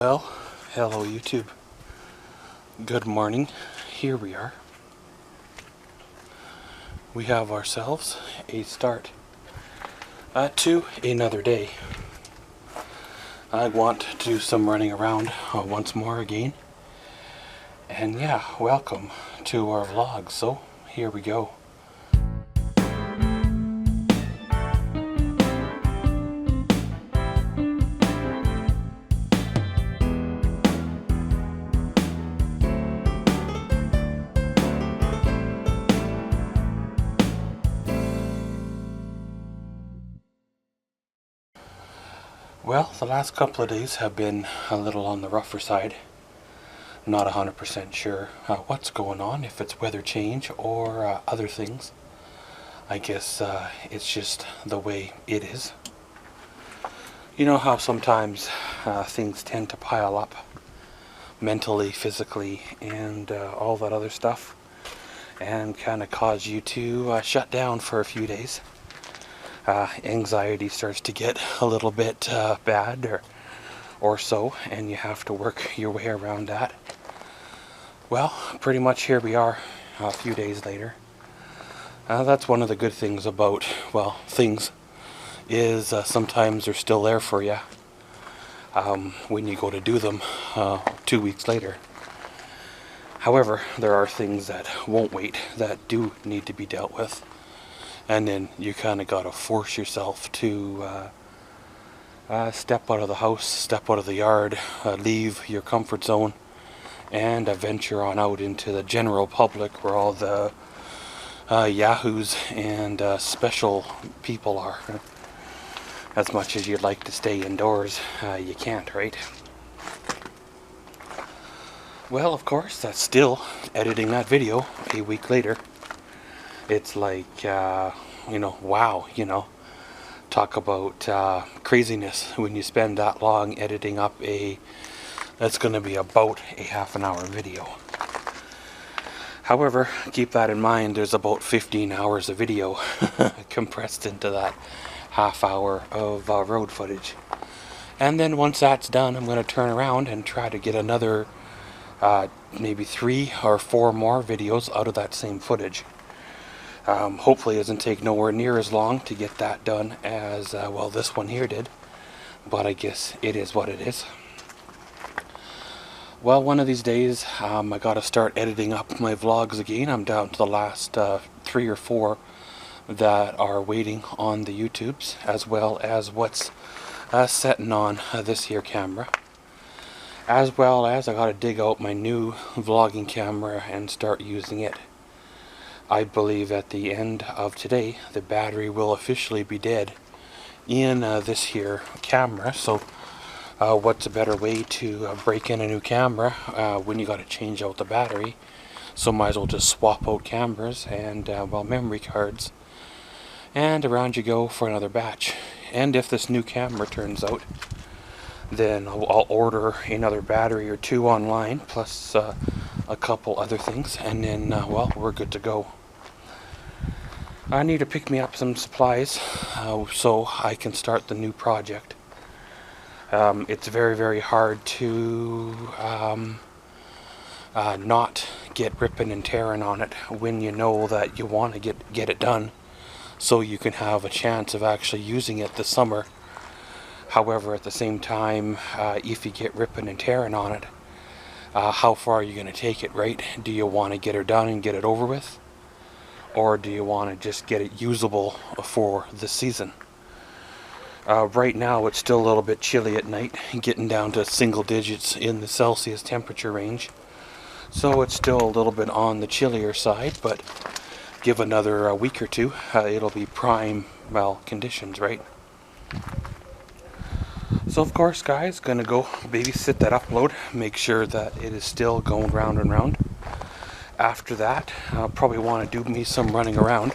Well, hello YouTube. Good morning. Here we are. We have ourselves a start to another day. I want to do some running around once more again. And yeah, welcome to our vlog. So, here we go. Well, the last couple of days have been a little on the rougher side. Not 100% sure what's going on, if it's weather change or other things. I guess it's just the way it is. You know how sometimes things tend to pile up mentally, physically, and all that other stuff, and kind of cause you to shut down for a few days. Anxiety starts to get a little bit bad or so, and you have to work your way around that. Well, pretty much here we are a few days later. That's one of the good things about, well, things is sometimes they're still there for you when you go to do them 2 weeks later. However, there are things that won't wait, that do need to be dealt with. And then you kind of got to force yourself to step out of the house, step out of the yard, leave your comfort zone, and venture on out into the general public where all the yahoos and special people are. As much as you'd like to stay indoors, you can't, right? Well, of course, that's still editing that video a week later. It's like, wow, talk about craziness when you spend that long editing up that's going to be about a half-an-hour video. However, keep that in mind, there's about 15 hours of video compressed into that half hour of road footage. And then once that's done, I'm going to turn around and try to get another maybe 3 or 4 more videos out of that same footage. Hopefully it doesn't take nowhere near as long to get that done as, well, this one here did. But I guess it is what it is. Well, one of these days, I gotta start editing up my vlogs again. I'm down to the last 3 or 4 that are waiting on the YouTubes, as well as what's setting on this here camera. As well as I gotta dig out my new vlogging camera and start using it. I believe at the end of today, the battery will officially be dead in this here camera. So what's a better way to break in a new camera when you got to change out the battery? So might as well just swap out cameras and well, memory cards, and around you go for another batch. And if this new camera turns out, then I'll order another battery or 2 online, plus a couple other things, and then well, we're good to go. I need to pick me up some supplies so I can start the new project. It's very, very hard to not get ripping and tearing on it when you know that you want to get it done, so you can have a chance of actually using it this summer. However, at the same time, if you get ripping and tearing on it, how far are you going to take it, right? Do you want to get it done and get it over with? Or do you want to just get it usable for the season? Right now it's still a little bit chilly at night, getting down to single digits in the Celsius temperature range. So it's still a little bit on the chillier side, but give another week or 2, it'll be prime, well, conditions, right? So of course, guys, gonna go babysit that upload, make sure that it is still going round and round. After that, I'll probably want to do me some running around.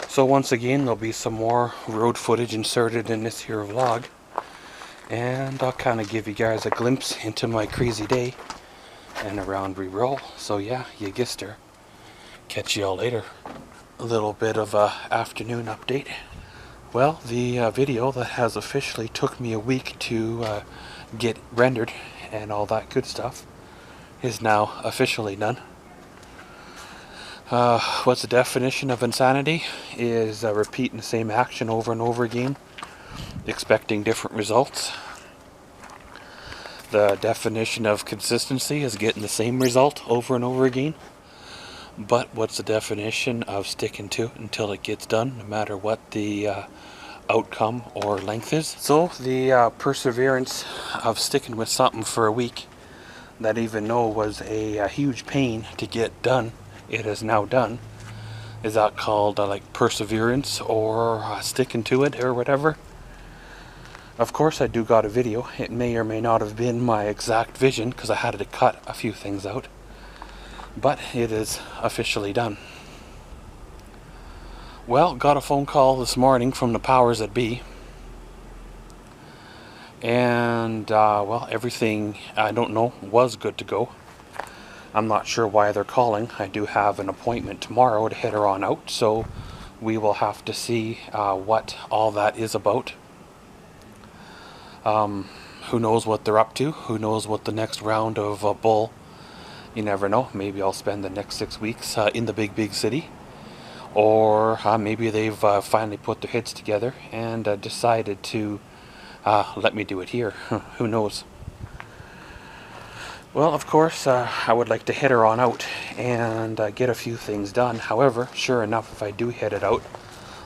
So once again, there'll be some more road footage inserted in this here vlog. And I'll kind of give you guys a glimpse into my crazy day and around we roll. So yeah, you guessed her. Catch y'all later. A little bit of a afternoon update. Well, the video that has officially took me a week to get rendered and all that good stuff is now officially done. What's the definition of insanity? Is repeating the same action over and over again, expecting different results. The definition of consistency is getting the same result over and over again. But what's the definition of sticking to it until it gets done, no matter what the outcome or length is? So the perseverance of sticking with something for a week that even though was a huge pain to get done, it is now done. Is that called like perseverance or sticking to it or whatever? Of course I do got a video. It may or may not have been my exact vision because I had to cut a few things out. But it is officially done. Well, got a phone call this morning from the powers that be. And, well, everything, I don't know, was good to go. I'm not sure why they're calling. I do have an appointment tomorrow to head her on out, so we will have to see what all that is about. Who knows what they're up to? Who knows what the next round of bull? You never know. Maybe I'll spend the next 6 weeks in the big city. Or maybe they've finally put their heads together and decided to let me do it here. Who knows? Well, of course, I would like to head her on out and get a few things done. However, sure enough, if I do head it out,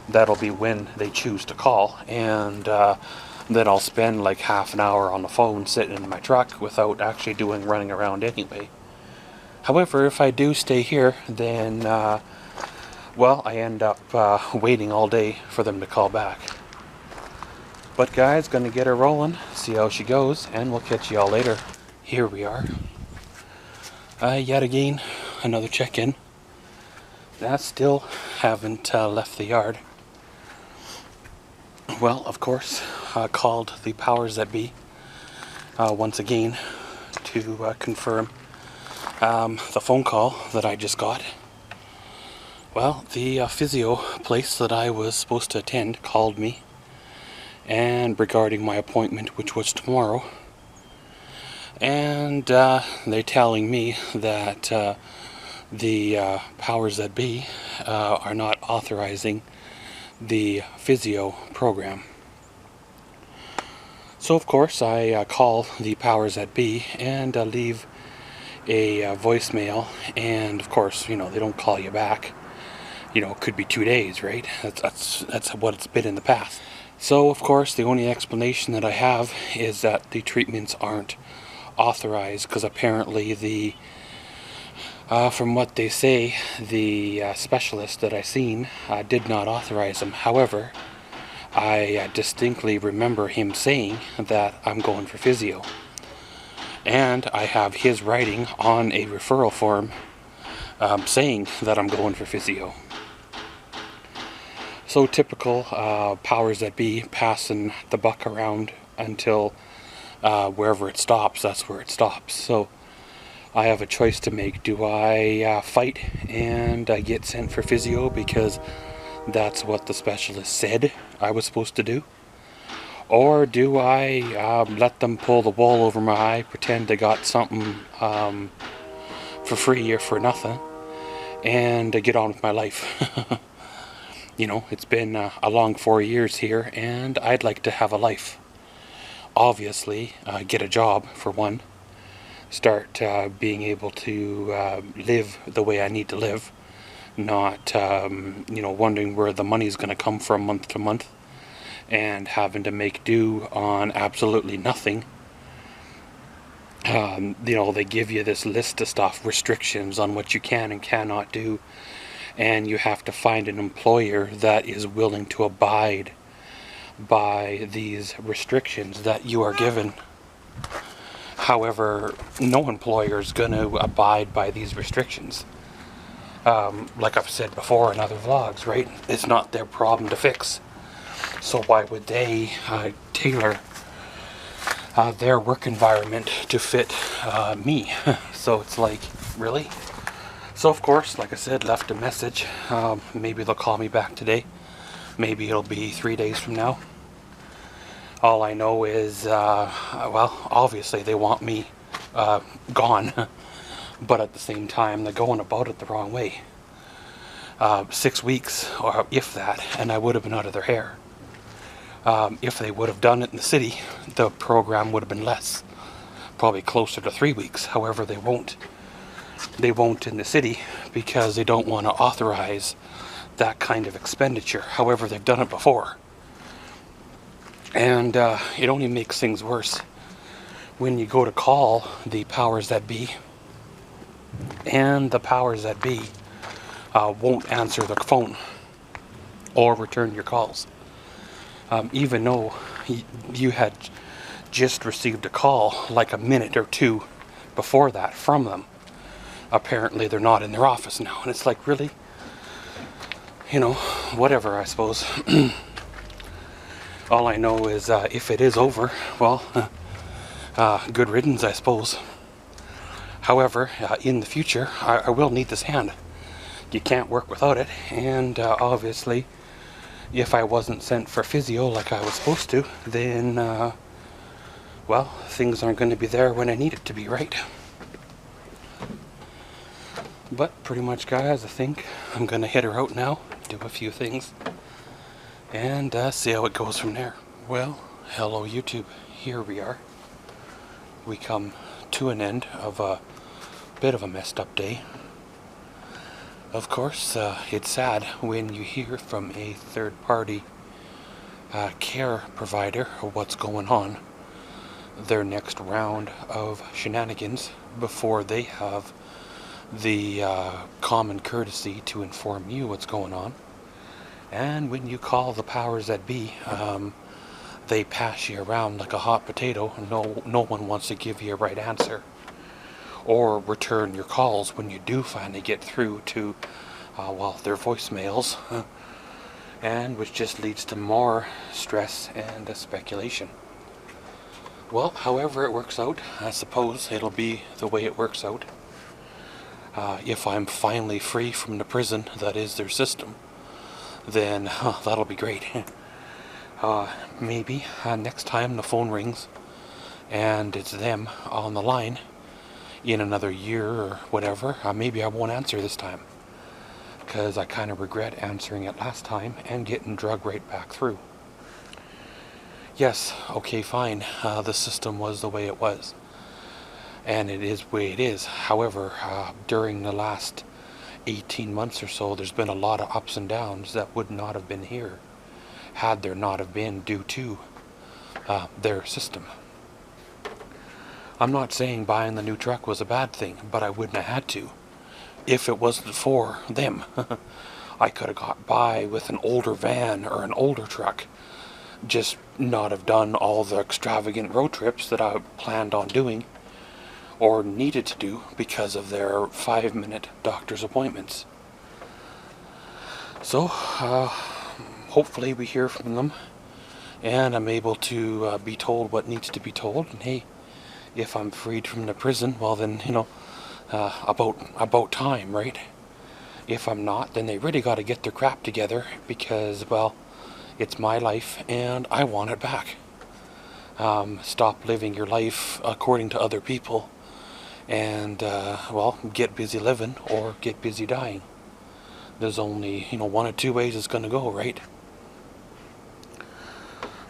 that'll be when they choose to call. And then I'll spend like half an hour on the phone sitting in my truck without actually running around anyway. However, if I do stay here, then, well, I end up waiting all day for them to call back. But guys, gonna get her rolling, see how she goes, and we'll catch you all later. Here we are. Yet again, another check-in. I still haven't left the yard. Well, of course, called the powers that be once again to confirm the phone call that I just got. Well, the physio place that I was supposed to attend called me, and regarding my appointment, which was tomorrow, and they're telling me that the powers that be are not authorizing the physio program. So of course I call the powers that be and leave a voicemail, and of course, you know, they don't call you back. You know, it could be 2 days, right? That's what it's been in the past. So of course the only explanation that I have is that the treatments aren't authorized, because apparently the from what they say, the specialist that I seen did not authorize them. However, I distinctly remember him saying that I'm going for physio, and I have his writing on a referral form saying that I'm going for physio. So typical powers that be, passing the buck around until wherever it stops, that's where it stops. So I have a choice to make. Do I fight and get sent for physio because that's what the specialist said I was supposed to do? Or do I let them pull the wool over my eye, pretend they got something for free or for nothing, and get on with my life? You know, it's been a long 4 years here, and I'd like to have a life. Obviously, get a job for one. Start being able to live the way I need to live, not you know, wondering where the money's going to come from month to month and having to make do on absolutely nothing. You know, they give you this list of stuff, restrictions on what you can and cannot do, and you have to find an employer that is willing to abide by these restrictions that you are given. However, no employer is going to abide by these restrictions. Like I've said before in other vlogs, right? It's not their problem to fix. So why would they tailor their work environment to fit me? So it's like, really? So of course, like I said, left a message. Maybe they'll call me back today. Maybe it'll be 3 days from now. All I know is, well, obviously they want me gone, but at the same time they're going about it the wrong way. 6 weeks, or if that, and I would have been out of their hair. If they would have done it in the city, the program would have been less, probably closer to 3 weeks. However, they won't. They won't in the city because they don't want to authorize that kind of expenditure. However, they've done it before. And it only makes things worse when you go to call the powers that be, and the powers that be won't answer the phone or return your calls. Even though you had just received a call like a minute or two before that from them. Apparently they're not in their office now. And it's like, really? You know, whatever, I suppose. All I know is if it is over, well, good riddance, I suppose. However, in the future, I will need this hand. You can't work without it, and obviously, if I wasn't sent for physio like I was supposed to, then, well, things aren't going to be there when I need it to be, right? But pretty much, guys, I think I'm going to hit her out now, do a few things, and see how it goes from there. Well, hello YouTube, here we are. We come to an end of a bit of a messed up day. Of course, it's sad when you hear from a third-party care provider what's going on, their next round of shenanigans, before they have the common courtesy to inform you what's going on. And when you call the powers that be, they pass you around like a hot potato, and no one wants to give you a right answer or return your calls when you do finally get through to, well, their voicemails, and which just leads to more stress and speculation. Well, however it works out, I suppose it'll be the way it works out. If I'm finally free from the prison that is their system, then that'll be great. Maybe next time the phone rings and it's them on the line, in another year or whatever, maybe I won't answer this time, because I kind of regret answering it last time and getting drugged right back through. Yes, okay, fine, the system was the way it was, and it is the way it is. However, during the last 18 months or so, there's been a lot of ups and downs that would not have been here had there not have been due to their system. I'm not saying buying the new truck was a bad thing, but I wouldn't have had to if it wasn't for them. I could have got by with an older van or an older truck, just not have done all the extravagant road trips that I planned on doing or needed to do because of their 5-minute doctor's appointments. So, hopefully we hear from them and I'm able to be told what needs to be told, and hey, if I'm freed from the prison, well then, you know, about time, right? If I'm not, then they really got to get their crap together, because, well, it's my life and I want it back. Stop living your life according to other people and, well, get busy living or get busy dying. There's only, you know, one or two ways it's going to go, right?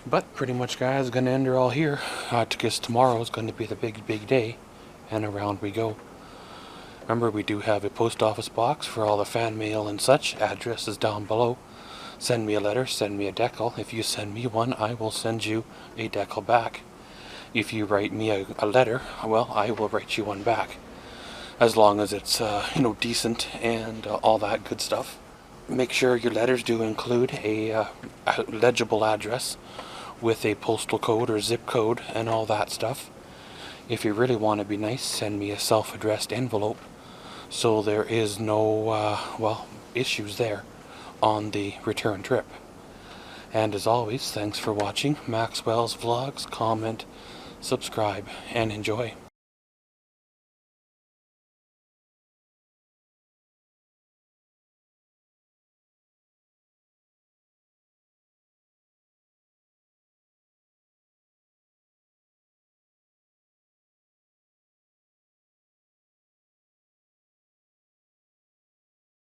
But pretty much, guys, going to end her all here, because tomorrow is going to be the big day, and around we go. Remember, we do have a post office box for all the fan mail and such. Address is down below. Send me a letter, send me a decal. If you send me one, I will send you a decal back. If you write me a letter, well, I will write you one back, as long as it's, you know, decent and all that good stuff. Make sure your letters do include a legible address with a postal code or zip code and all that stuff. If you really want to be nice, send me a self-addressed envelope so there is no, well, issues there on the return trip. And as always, thanks for watching Maxwell's Vlogs. Comment, subscribe, and enjoy.